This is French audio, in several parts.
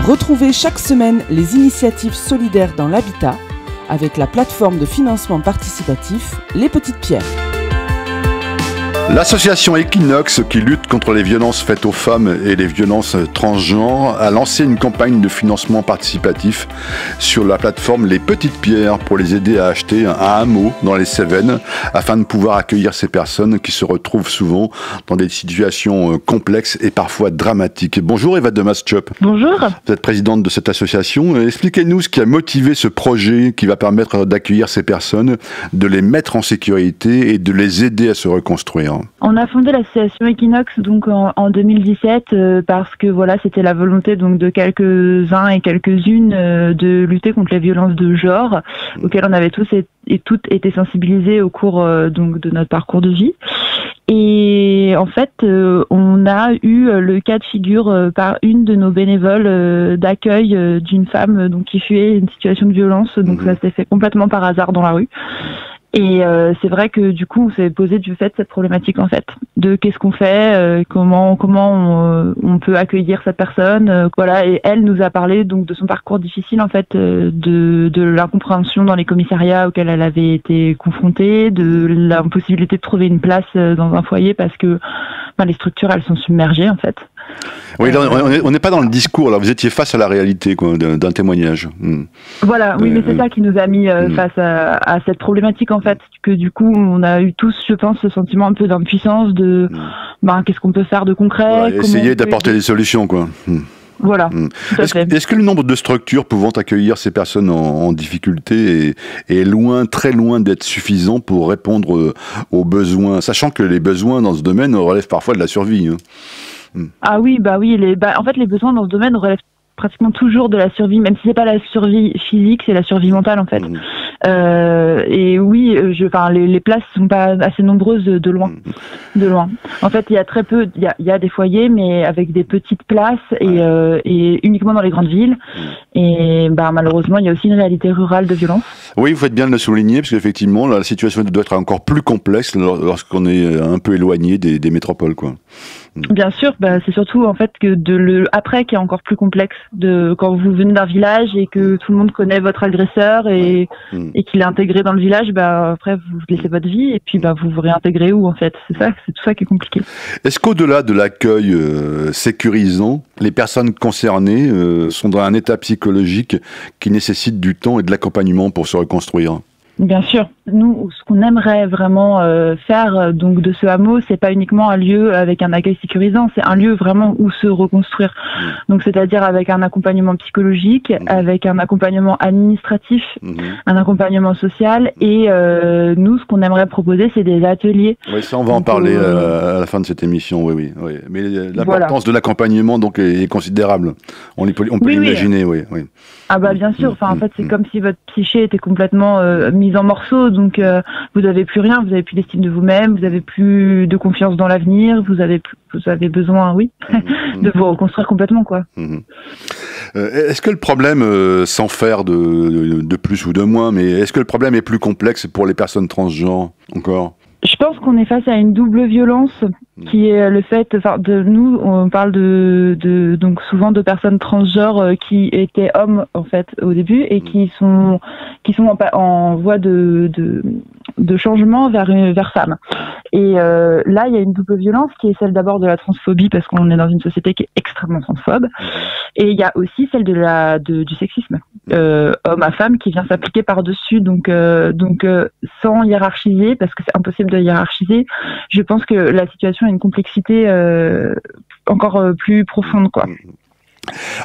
Retrouvez chaque semaine les initiatives solidaires dans l'habitat avec la plateforme de financement participatif Les Petites Pierres. L'association Equinox, qui lutte contre les violences faites aux femmes et les violences transgenres, a lancé une campagne de financement participatif sur la plateforme Les Petites Pierres pour les aider à acheter un hameau dans les Cévennes afin de pouvoir accueillir ces personnes qui se retrouvent souvent dans des situations complexes et parfois dramatiques. Bonjour Eva Demas-Tchop. Bonjour. Vous êtes présidente de cette association. Expliquez-nous ce qui a motivé ce projet qui va permettre d'accueillir ces personnes, de les mettre en sécurité et de les aider à se reconstruire. On a fondé l'association Equinox donc en 2017 parce que voilà, c'était la volonté donc de quelques-uns et quelques-unes de lutter contre les violences de genre auxquelles on avait tous et toutes été sensibilisés au cours donc de notre parcours de vie. Et en fait, on a eu le cas de figure par une de nos bénévoles d'accueil d'une femme donc qui fuyait une situation de violence. Donc ça s'est fait complètement par hasard dans la rue. Et c'est vrai que du coup, on s'est posé du fait cette problématique en fait, de qu'est-ce qu'on fait, comment on peut accueillir cette personne, voilà. Et elle nous a parlé donc de son parcours difficile en fait, de l'incompréhension dans les commissariats auxquels elle avait été confrontée, de l'impossibilité de trouver une place dans un foyer parce que les structures elles sont submergées en fait. Oui, là, on n'est pas dans le discours, là. Vous étiez face à la réalité quoi, d'un témoignage. Voilà, oui, mais c'est ça qui nous a mis face à cette problématique en fait, que du coup on a eu tous, je pense, ce sentiment un peu d'impuissance, de qu'est-ce qu'on peut faire de concret, essayer d'apporter des solutions quoi. Voilà. Est-ce que le nombre de structures pouvant accueillir ces personnes en difficulté est loin, très loin d'être suffisant pour répondre aux besoins, sachant que les besoins dans ce domaine relèvent parfois de la survie Ah oui, en fait les besoins dans ce domaine relèvent pratiquement toujours de la survie, même si c'est pas la survie physique, c'est la survie mentale en fait. Et oui, les places sont pas assez nombreuses de loin. En fait, il y a très peu, il y a des foyers, mais avec des petites places et uniquement dans les grandes villes. Et malheureusement, il y a aussi une réalité rurale de violence. Oui, vous faites bien de le souligner, parce qu'effectivement, la situation doit être encore plus complexe lorsqu'on est un peu éloigné des métropoles, quoi. Bien sûr, c'est surtout en fait que après qui est encore plus complexe, de quand vous venez d'un village et que tout le monde connaît votre agresseur et qu'il est intégré dans le village, après vous laissez votre vie et puis vous vous réintégrez où en fait, c'est tout ça qui est compliqué. Est-ce qu'au-delà de l'accueil sécurisant, les personnes concernées sont dans un état psychologique qui nécessite du temps et de l'accompagnement pour se reconstruire ? Bien sûr. Nous, ce qu'on aimerait vraiment faire donc de ce hameau, c'est pas uniquement un lieu avec un accueil sécurisant, c'est un lieu vraiment où se reconstruire. Donc c'est-à-dire avec un accompagnement psychologique, avec un accompagnement administratif, un accompagnement social et nous, ce qu'on aimerait proposer, c'est des ateliers. Oui, ça on va en parler à la fin de cette émission, oui. Mais l'importance de l'accompagnement donc est considérable. On peut l'imaginer, oui. Ah bien sûr, en fait c'est comme si votre psyché était complètement mise en morceaux, donc vous n'avez plus rien, vous n'avez plus d'estime de vous-même, vous n'avez plus de confiance dans l'avenir, vous avez besoin, de vous reconstruire complètement, quoi. Est-ce que le problème, sans faire de plus ou de moins, mais est-ce que le problème est plus complexe pour les personnes transgenres encore ? Je pense qu'on est face à une double violence qui est le fait, nous, on parle donc souvent de personnes transgenres qui étaient hommes en fait au début et qui sont en voie de changement vers femmes. Et là, il y a une double violence qui est celle d'abord de la transphobie parce qu'on est dans une société qui est extrêmement transphobe, et il y a aussi celle du sexisme, homme à femme qui vient s'appliquer par-dessus, donc sans hiérarchiser parce que c'est impossible de hiérarchiser. Je pense que la situation a une complexité encore plus profonde, quoi.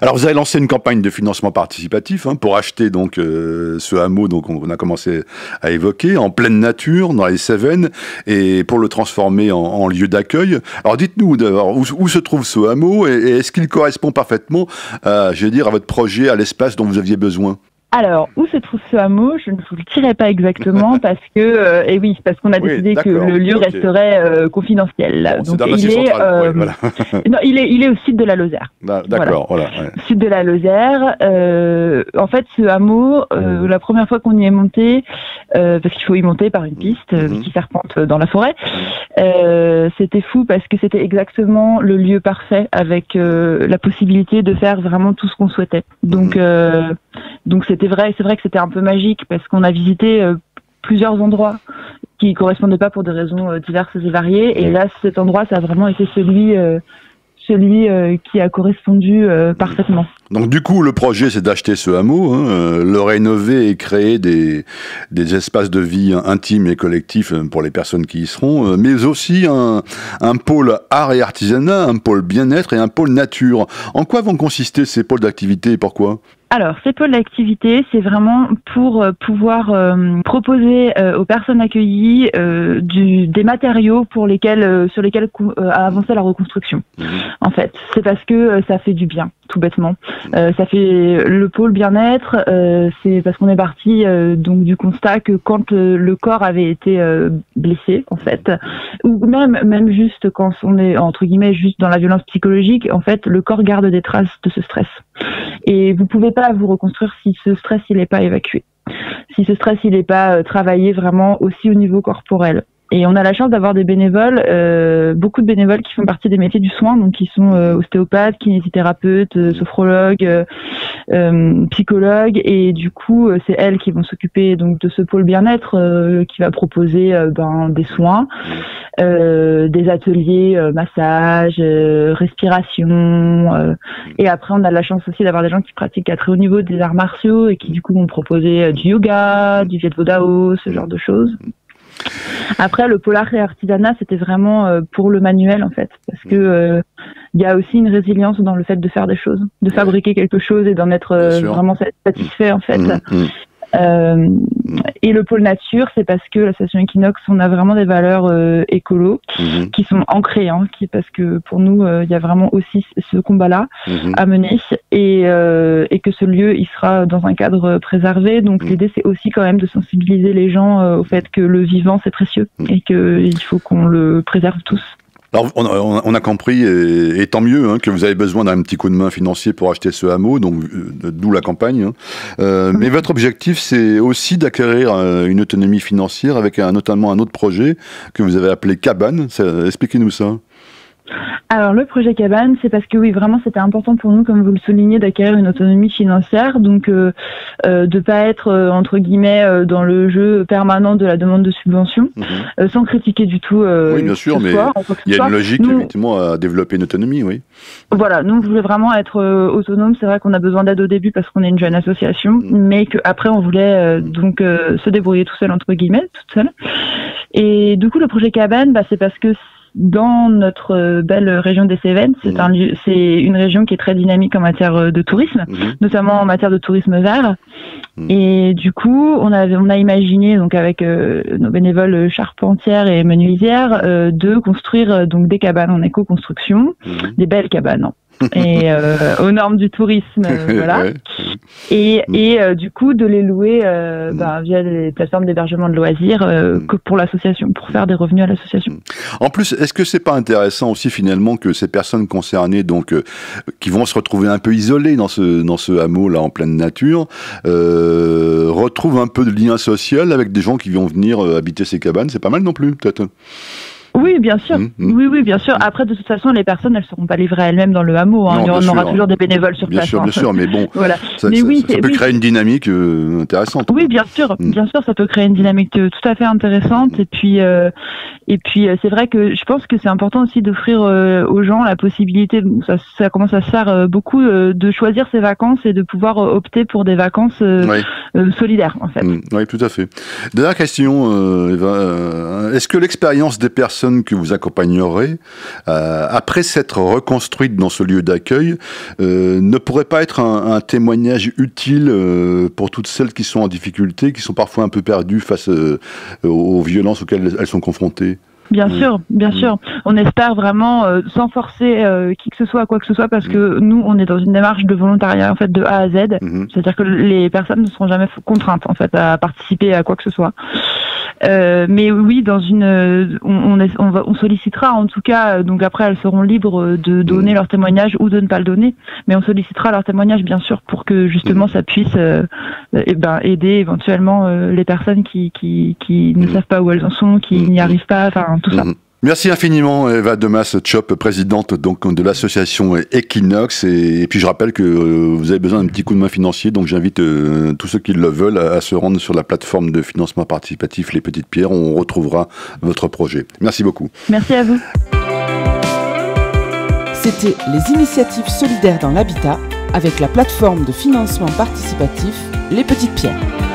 Alors vous avez lancé une campagne de financement participatif pour acheter donc ce hameau, donc on a commencé à évoquer, en pleine nature dans les Cévennes, et pour le transformer en lieu d'accueil. Alors dites-nous d'abord où se trouve ce hameau et est-ce qu'il correspond parfaitement à votre projet, à l'espace dont vous aviez besoin ? Alors, où se trouve ce hameau? Je ne vous le dirai pas exactement parce que, et oui, parce qu'on a décidé que le lieu resterait confidentiel. Bon, donc il est, voilà. Non, il est au sud de la Lozère. D'accord, voilà. Ouais. Sud de la Lozère. En fait, ce hameau, la première fois qu'on y est monté, parce qu'il faut y monter par une piste qui serpente dans la forêt, c'était fou parce que c'était exactement le lieu parfait avec la possibilité de faire vraiment tout ce qu'on souhaitait. Donc c'est vrai que c'était un peu magique parce qu'on a visité plusieurs endroits qui correspondaient pas pour des raisons diverses et variées. Et là, cet endroit, ça a vraiment été celui qui a correspondu parfaitement. Donc du coup, le projet, c'est d'acheter ce hameau, le rénover et créer des espaces de vie intimes et collectifs pour les personnes qui y seront, mais aussi un pôle art et artisanat, un pôle bien-être et un pôle nature. En quoi vont consister ces pôles d'activité et pourquoi ? Alors, ces pôles d'activité, c'est vraiment pour pouvoir proposer aux personnes accueillies des matériaux sur lesquels avancer la reconstruction. En fait, c'est parce que ça fait du bien, tout bêtement. Ça fait le pôle bien-être, c'est parce qu'on est parti donc du constat que quand le corps avait été blessé, en fait, ou même juste quand on est entre guillemets juste dans la violence psychologique, en fait, le corps garde des traces de ce stress. Et vous pouvez pas vous reconstruire si ce stress il est pas évacué, si ce stress il est pas travaillé vraiment aussi au niveau corporel. Et on a la chance d'avoir des bénévoles, beaucoup de bénévoles qui font partie des métiers du soin, donc qui sont ostéopathes, kinésithérapeutes, sophrologues, psychologues, et du coup c'est elles qui vont s'occuper donc de ce pôle bien-être qui va proposer des soins, des ateliers massage, respiration, et après on a la chance aussi d'avoir des gens qui pratiquent à très haut niveau des arts martiaux et qui du coup vont proposer du yoga, du Viet Vo Dao, ce genre de choses. Après, le polar et artisanat, c'était vraiment pour le manuel, en fait, parce que il y a aussi une résilience dans le fait de faire des choses, de fabriquer quelque chose et d'en être vraiment satisfait, en fait. Et le pôle nature, c'est parce que l'association Equinox, on a vraiment des valeurs écolo qui sont ancrées, parce que pour nous, il y a vraiment aussi ce combat-là à mener et que ce lieu, il sera dans un cadre préservé. Donc l'idée, c'est aussi quand même de sensibiliser les gens au fait que le vivant, c'est précieux et qu'il faut qu'on le préserve tous. Alors, on a compris, et tant mieux, que vous avez besoin d'un petit coup de main financier pour acheter ce hameau, donc d'où la campagne. Mais votre objectif, c'est aussi d'acquérir une autonomie financière avec notamment un autre projet que vous avez appelé Cabane. Expliquez-nous ça. Alors le projet Cabane, c'est parce que oui, vraiment c'était important pour nous, comme vous le soulignez, d'acquérir une autonomie financière, donc de pas être entre guillemets dans le jeu permanent de la demande de subvention, sans critiquer du tout. Oui, bien sûr, mais il y a une logique effectivement à développer une autonomie, oui. Voilà, nous on voulait vraiment être autonome. C'est vrai qu'on a besoin d'aide au début parce qu'on est une jeune association, mais qu'après on voulait donc se débrouiller tout seul entre guillemets, toute seule. Et du coup le projet Cabane, c'est parce que dans notre belle région des Cévennes, c'est une région qui est très dynamique en matière de tourisme, notamment en matière de tourisme vert. Et du coup, on a imaginé donc avec nos bénévoles charpentières et menuisières de construire donc des cabanes en éco-construction, des belles cabanes. Et aux normes du tourisme, voilà. Et du coup de les louer via les plateformes d'hébergement de loisirs que pour l'association, pour faire des revenus à l'association. En plus, est-ce que c'est pas intéressant aussi finalement que ces personnes concernées, donc qui vont se retrouver un peu isolées dans ce hameau là en pleine nature, retrouvent un peu de lien social avec des gens qui vont venir habiter ces cabanes? C'est pas mal non plus, peut-être. Oui, bien sûr. Oui, bien sûr. Après, de toute façon, les personnes, elles ne seront pas livrées elles-mêmes dans le hameau. Non, on aura toujours des bénévoles sur place. Bien sûr, mais bon, voilà. ça peut créer une dynamique intéressante. Oui, bien sûr, ça peut créer une dynamique tout à fait intéressante. Et puis, c'est vrai que je pense que c'est important aussi d'offrir aux gens la possibilité, ça commence à se faire beaucoup, de choisir ses vacances et de pouvoir opter pour des vacances solidaires, en fait. Oui, tout à fait. Dernière question, Eva. Est-ce que l'expérience des personnes que vous accompagnerez, après s'être reconstruite dans ce lieu d'accueil, ne pourrait pas être un témoignage utile pour toutes celles qui sont en difficulté, qui sont parfois un peu perdues face aux violences auxquelles elles sont confrontées? Bien sûr, bien sûr. On espère vraiment, sans forcer qui que ce soit à quoi que ce soit, parce que nous, on est dans une démarche de volontariat en fait de A à Z. C'est-à-dire que les personnes ne seront jamais contraintes en fait à participer à quoi que ce soit. Mais oui, dans on sollicitera en tout cas. Donc après, elles seront libres de donner leur témoignage ou de ne pas le donner. Mais on sollicitera leur témoignage bien sûr pour que justement ça puisse aider éventuellement les personnes qui ne savent pas où elles en sont, qui n'y arrivent pas. Enfin. Tout ça. Merci infiniment Eva Demas-Tchop, présidente donc de l'association Equinox, et puis je rappelle que vous avez besoin d'un petit coup de main financier, donc j'invite tous ceux qui le veulent à se rendre sur la plateforme de financement participatif Les Petites Pierres, on retrouvera votre projet. Merci beaucoup. Merci à vous. C'était les initiatives solidaires dans l'habitat avec la plateforme de financement participatif Les Petites Pierres.